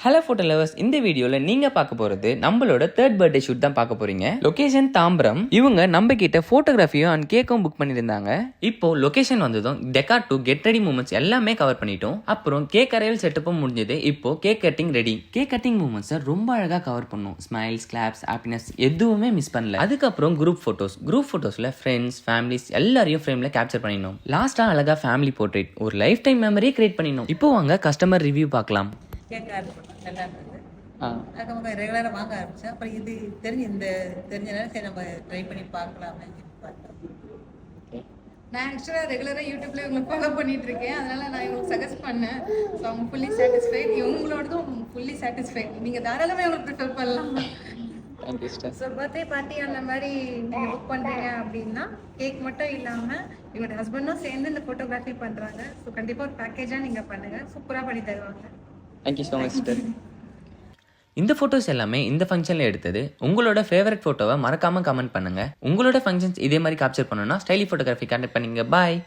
Hello photo lovers, இந்த வீடியோல நீங்க பார்க்க போறது நம்மளோட தேர்ட் பர்த்டே ஷூட் தான் பார்க்க போறீங்க. லொகேஷன் தாம்பரம். இவங்க நம்ம கிட்ட போட்டோகிராஃபியும் அண்ட் கேக்கும் புக் பண்ணியிருந்தாங்க. இப்போ லொகேஷன் வந்ததும் decor to get ready moments எல்லாமே கவர் பண்ணிட்டோம். அப்புறம் கேக் அரைவல் செட்டப்பும் முடிஞ்சது. இப்போ cake cutting ready. Cake cutting moments ரொம்ப அழகா கவர் பண்ணோம். ஸ்மைல்ஸ், கிளாப்ஸ், ஹாப்பினஸ் எதுவுமே மிஸ் பண்ணல. அதுக்கப்புறம் குரூப் போட்டோஸ்ல ஃப்ரெண்ட்ஸ், ஃபேமிலிஸ் எல்லாரையும் ஃப்ரேம்ல கேப்சர் பண்ணினோம். லாஸ்டா அழகா ஃபேமிலி போர்ட்ரேட், ஒரு லைஃப் டைம் மெமரி கிரியேட் பண்ணினோம். இப்போ வாங்க கஸ்டமர் ரிவ்யூ பார்க்கலாம். நல்லா இருந்தது. அதுக்கப்புறம் ரெகுலராக வாங்க ஆரம்பித்தேன். அப்புறம் இது தெரிஞ்சனால சரி நம்ம ட்ரை பண்ணி பார்க்கலாமே பார்த்தோம். நான் ஆக்சுவலாக ரெகுலராக யூடியூப்ல இவங்களை ஃபாலோ பண்ணிட்டு இருக்கேன். அதனால நான் இவங்களுக்கு சஜஸ்ட் பண்ணேன். ஸோ அவங்க ஃபுல்லி சாட்டிஸ்ஃபைட். இவங்களோடதும் ஃபுல்லி சாட்டிஸ்ஃபைட். நீங்கள் தாராளமாக இவங்களுக்கு ப்ரிஃபர் பண்ணலாம். ஸோ பர்த்டே பார்ட்டி அந்த மாதிரி நீங்கள் புக் பண்ணுறீங்க அப்படின்னா கேக் மட்டும் இல்லாமல் இவங்களோட ஹஸ்பண்டும் சேர்ந்து இந்த ஃபோட்டோகிராஃபி பண்ணுறாங்க. ஸோ கண்டிப்பாக ஒரு பேக்கேஜாக நீங்கள் பண்ணுங்கள். சூப்பராக பண்ணி தருவாங்க. Thank you so much sir. இந்த ஃபோட்டோஸ் எல்லாமே இந்த ஃபங்க்ஷனில் எடுத்தது. உங்களோட ஃபேவரட் ஃபோட்டோவை மறக்காமல் கமெண்ட் பண்ணுங்கள். உங்களோட ஃபங்க்ஷன்ஸ் இதே மாதிரி கேப்சர் பண்ணணும்னா ஸ்டைலி ஃபோட்டோகிராஃபி கான்டெக்ட் பண்ணிங்க. பாய்.